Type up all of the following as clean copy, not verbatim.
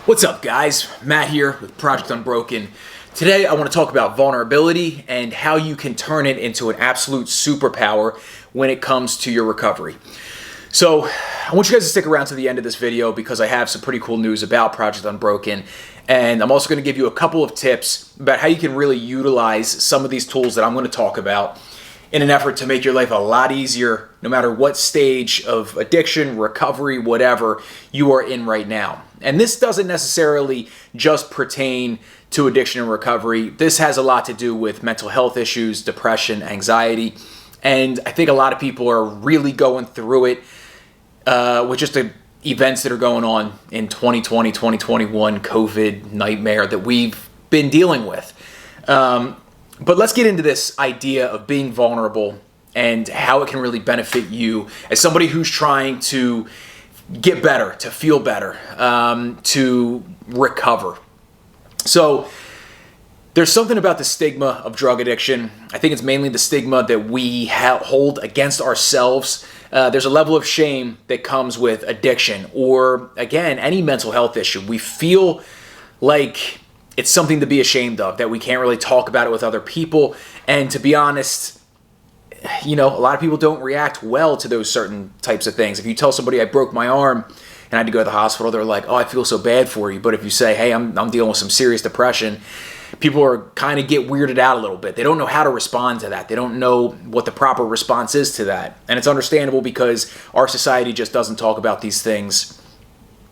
What's up, guys? Matt here with Project Unbroken. Today I want to talk about vulnerability and how you can turn it into an absolute superpower when it comes to your recovery. So I want you guys to stick around to the end of this video because I have some pretty cool news about Project Unbroken, and I'm also going to give you a couple of tips about how you can really utilize some of these tools that I'm going to talk about in an effort to make your life a lot easier no matter what stage of addiction, recovery, whatever you are in right now. And this doesn't necessarily just pertain to addiction and recovery. This has a lot to do with mental health issues, depression, anxiety, and I think a lot of people are really going through it with just the events that are going on in 2020, 2021, COVID nightmare that we've been dealing with. But let's get into this idea of being vulnerable and how it can really benefit you as somebody who's trying to get better, to feel better, to recover. So there's something about the stigma of drug addiction. I think it's mainly the stigma that we hold against ourselves. There's a level of shame that comes with addiction or, again, any mental health issue. We feel like it's something to be ashamed of, that we can't really talk about it with other people. And to be honest, a lot of people don't react well to those certain types of things. If you tell somebody I broke my arm and I had to go to the hospital, they're like, oh, I feel so bad for you. But if you say, hey, I'm dealing with some serious depression, people are kind of get weirded out a little bit. They don't know how to respond to that. They don't know what the proper response is to that. And it's understandable because our society just doesn't talk about these things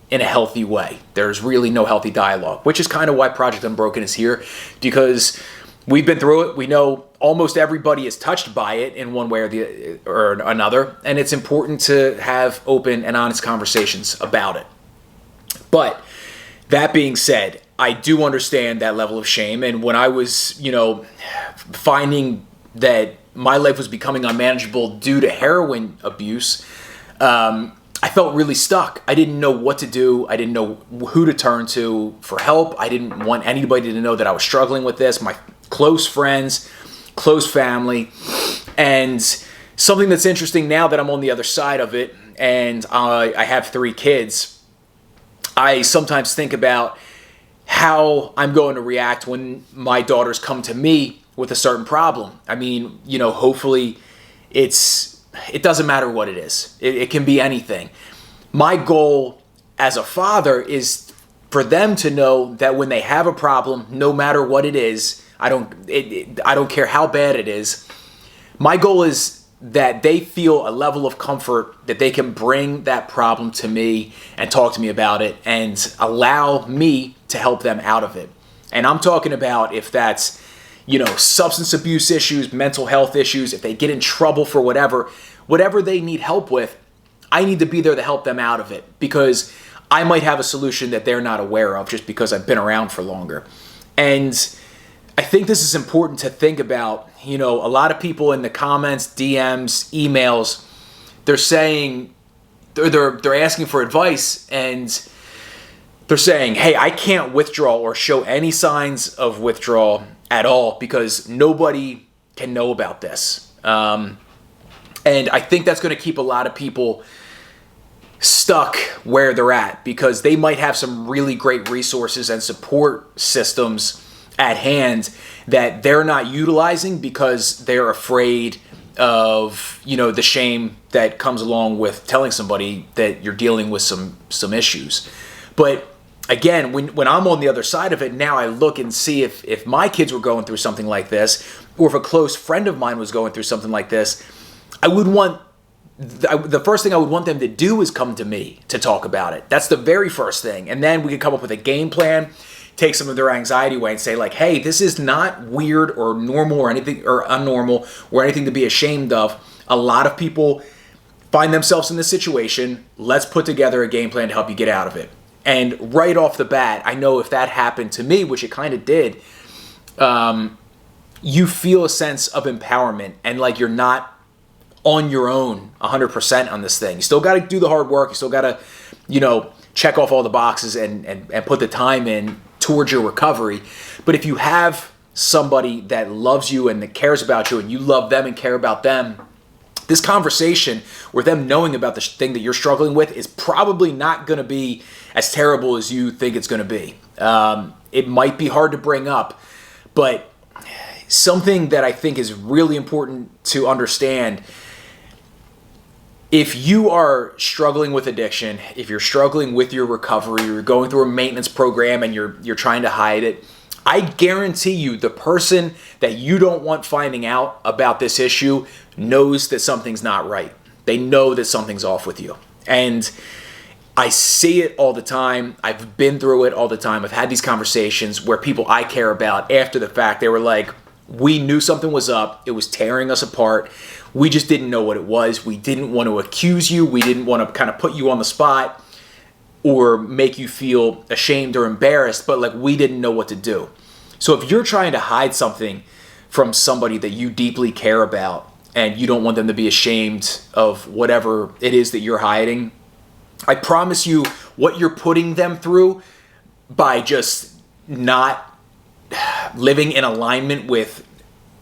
in a healthy way. There's really no healthy dialogue, which is kind of why Project Unbroken is here, because we've been through it. We know almost everybody is touched by it in one way or another, and it's important to have open and honest conversations about it. But that being said, I do understand that level of shame, and when I was, finding that my life was becoming unmanageable due to heroin abuse, I felt really stuck. I didn't know what to do. I didn't know who to turn to for help. I didn't want anybody to know that I was struggling with this. My close friends, close family. And something that's interesting now that I'm on the other side of it, and I have 3 kids, I sometimes think about how I'm going to react when my daughters come to me with a certain problem. I mean, hopefully it doesn't matter what it is. It can be anything. My goal as a father is for them to know that when they have a problem, no matter what it is, I don't care how bad it is. My goal is that they feel a level of comfort that they can bring that problem to me and talk to me about it and allow me to help them out of it. And I'm talking about if that's substance abuse issues, mental health issues, if they get in trouble for whatever they need help with, I need to be there to help them out of it because I might have a solution that they're not aware of just because I've been around for longer. And I think this is important to think about. A lot of people in the comments, DMs, emails, they're saying, they're asking for advice and they're saying, hey, I can't withdraw or show any signs of withdrawal at all because nobody can know about this. And I think that's going to keep a lot of people stuck where they're at because they might have some really great resources and support systems at hand that they're not utilizing because they're afraid of, the shame that comes along with telling somebody that you're dealing with some issues. But again, when I'm on the other side of it, now I look and see if my kids were going through something like this, or if a close friend of mine was going through something like this, the first thing I would want them to do is come to me to talk about it. That's the very first thing. And then we could come up with a game plan, take some of their anxiety away and say like, hey, this is not weird or normal or anything or unnormal or anything to be ashamed of. A lot of people find themselves in this situation. Let's put together a game plan to help you get out of it. And right off the bat, I know if that happened to me, which it kind of did, you feel a sense of empowerment and like you're not on your own 100% on this thing. You still got to do the hard work. You still got to, check off all the boxes and put the time in towards your recovery. But if you have somebody that loves you and that cares about you and you love them and care about them, this conversation or them knowing about the thing that you're struggling with is probably not going to be as terrible as you think it's going to be. It might be hard to bring up, but something that I think is really important to understand: if you are struggling with addiction, if you're struggling with your recovery, you're going through a maintenance program and you're trying to hide it, I guarantee you the person that you don't want finding out about this issue knows that something's not right. They know that something's off with you. And I see it all the time. I've been through it all the time. I've had these conversations where people I care about, after the fact, they were like, we knew something was up. It was tearing us apart. We just didn't know what it was. We didn't want to accuse you. We didn't want to kind of put you on the spot or make you feel ashamed or embarrassed, but like we didn't know what to do. So if you're trying to hide something from somebody that you deeply care about and you don't want them to be ashamed of whatever it is that you're hiding, I promise you what you're putting them through by just not living in alignment with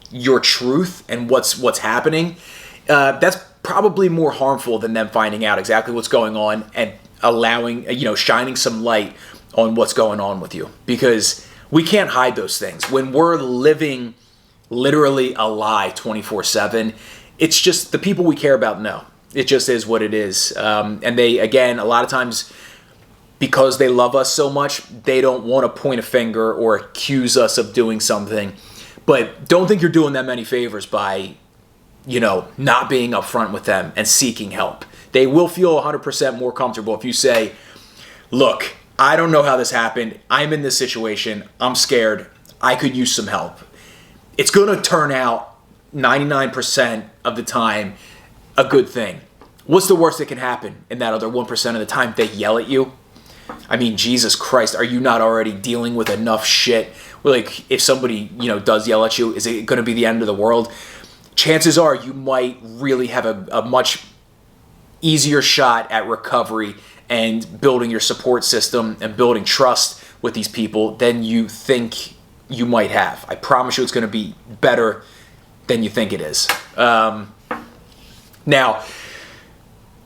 your truth and what's happening, that's probably more harmful than them finding out exactly what's going on and allowing, shining some light on what's going on with you. Because we can't hide those things. When we're living literally a lie 24/7, it's just the people we care about know. It just is what it is. And they, again, a lot of times, because they love us so much, they don't want to point a finger or accuse us of doing something. But don't think you're doing them any favors by, not being upfront with them and seeking help. They will feel 100% more comfortable if you say, look, I don't know how this happened. I'm in this situation. I'm scared. I could use some help. It's going to turn out 99% of the time a good thing. What's the worst that can happen in that other 1% of the time? They yell at you. I mean, Jesus Christ, are you not already dealing with enough shit? Like, if somebody, does yell at you, is it going to be the end of the world? Chances are you might really have a much easier shot at recovery and building your support system and building trust with these people than you think you might have. I promise you it's going to be better than you think it is. Now,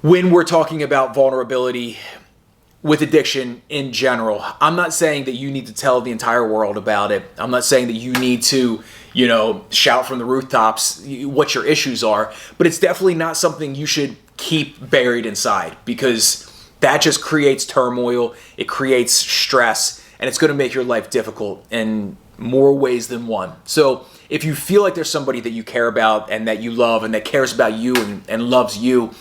when we're talking about vulnerability with addiction in general, I'm not saying that you need to tell the entire world about it. I'm not saying that you need to, shout from the rooftops what your issues are, but it's definitely not something you should keep buried inside, because that just creates turmoil, it creates stress, and it's going to make your life difficult in more ways than one. So if you feel like there's somebody that you care about and that you love and that cares about you and loves you,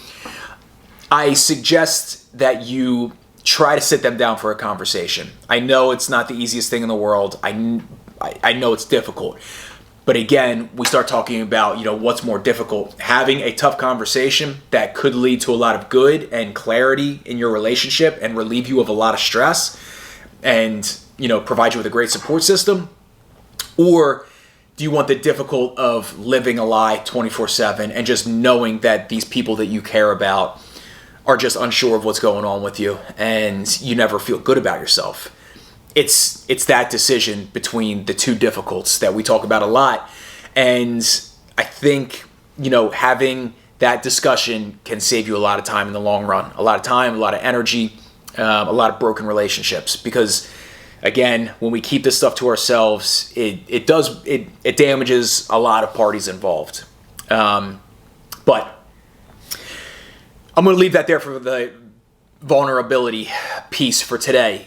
I suggest that you try to sit them down for a conversation. I know it's not the easiest thing in the world. I know it's difficult. But again, we start talking about, what's more difficult. Having a tough conversation that could lead to a lot of good and clarity in your relationship and relieve you of a lot of stress and, provide you with a great support system. Or do you want the difficult of living a lie 24/7 and just knowing that these people that you care about are just unsure of what's going on with you and you never feel good about yourself? It's that decision between the two difficulties that we talk about a lot. And I think, having that discussion can save you a lot of time in the long run. A lot of time, a lot of energy, a lot of broken relationships. Because, again, when we keep this stuff to ourselves, it damages a lot of parties involved. But I'm going to leave that there for the vulnerability piece for today.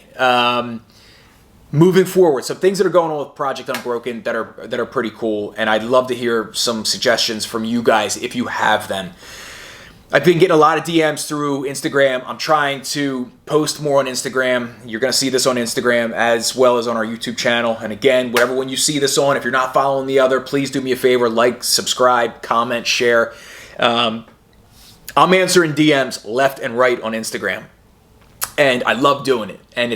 Moving forward, some things that are going on with Project Unbroken that are pretty cool, and I'd love to hear some suggestions from you guys if you have them. I've been getting a lot of DMs through Instagram. I'm trying to post more on Instagram. You're going to see this on Instagram as well as on our YouTube channel. And again, whatever one you see this on, if you're not following the other, please do me a favor, like, subscribe, comment, share. I'm answering DMs left and right on Instagram. And I love doing it. And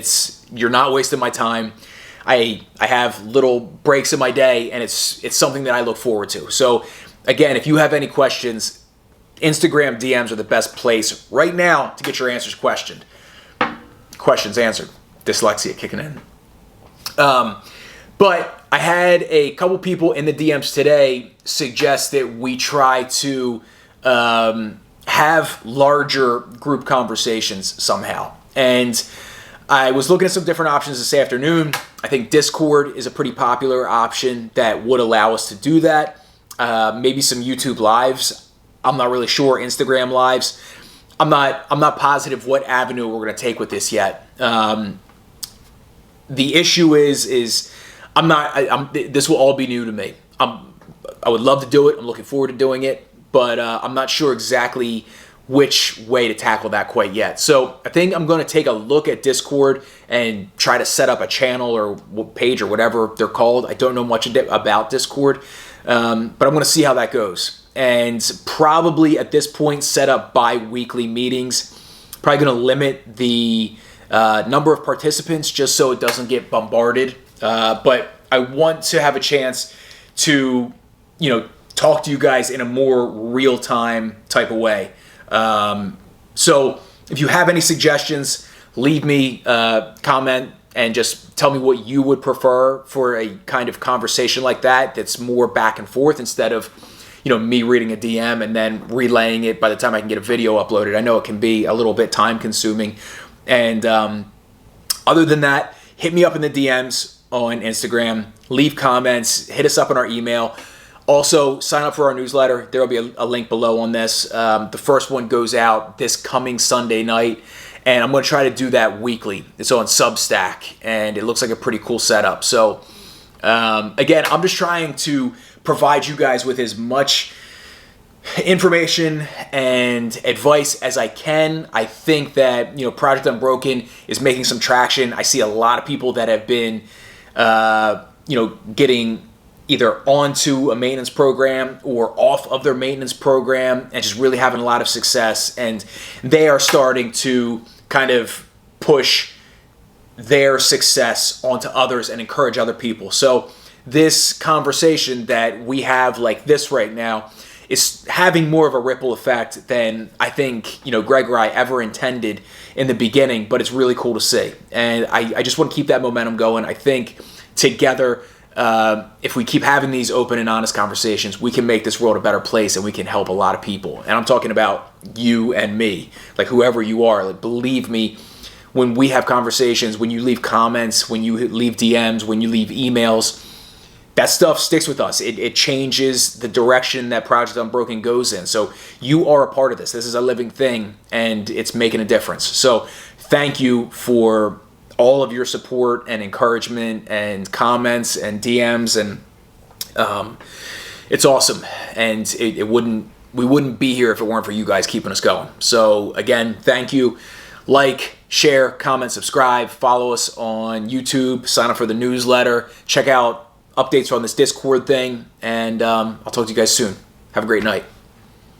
you're not wasting my time. I have little breaks in my day, and it's something that I look forward to. So again, if you have any questions, Instagram DMs are the best place right now to get your questions answered. Dyslexia kicking in. But I had a couple people in the DMs today suggest that we try to have larger group conversations somehow. And I was looking at some different options this afternoon. I think Discord is a pretty popular option that would allow us to do that. Maybe some YouTube lives. I'm not really sure. Instagram lives. I'm not positive what avenue we're going to take with this yet. The issue is this will all be new to me. I would love to do it. I'm looking forward to doing it, but I'm not sure exactly which way to tackle that quite yet. So I think I'm going to take a look at Discord and try to set up a channel or page or whatever they're called. I don't know much about Discord, but I'm going to see how that goes. And probably at this point set up bi-weekly meetings. Probably going to limit the number of participants just so it doesn't get bombarded. But I want to have a chance to, talk to you guys in a more real-time type of way. So if you have any suggestions, leave me a comment and just tell me what you would prefer for a kind of conversation like that that's more back and forth instead of me reading a DM and then relaying it by the time I can get a video uploaded. I know it can be a little bit time consuming. And other than that, hit me up in the DMs on Instagram, leave comments, hit us up on our email. Also, sign up for our newsletter. There will be a link below on this. The first one goes out this coming Sunday night, and I'm going to try to do that weekly. It's on Substack, and it looks like a pretty cool setup. So, again, I'm just trying to provide you guys with as much information and advice as I can. I think that Project Unbroken is making some traction. I see a lot of people that have been getting either onto a maintenance program or off of their maintenance program and just really having a lot of success, and they are starting to kind of push their success onto others and encourage other people. So this conversation that we have like this right now is having more of a ripple effect than I think Greg or I ever intended in the beginning, but it's really cool to see. And I just want to keep that momentum going. I think together, if we keep having these open and honest conversations, we can make this world a better place and we can help a lot of people. And I'm talking about you and me, like whoever you are. Like, believe me, when we have conversations, when you leave comments, when you leave DMs, when you leave emails, that stuff sticks with us. It changes the direction that Project Unbroken goes in. So you are a part of this. This is a living thing, and it's making a difference. So thank you for all of your support and encouragement and comments and DMs, and it's awesome. And we wouldn't be here if it weren't for you guys keeping us going. So again, thank you. Like, share, comment, subscribe, follow us on YouTube, sign up for the newsletter, check out updates on this Discord thing, and I'll talk to you guys soon. Have a great night.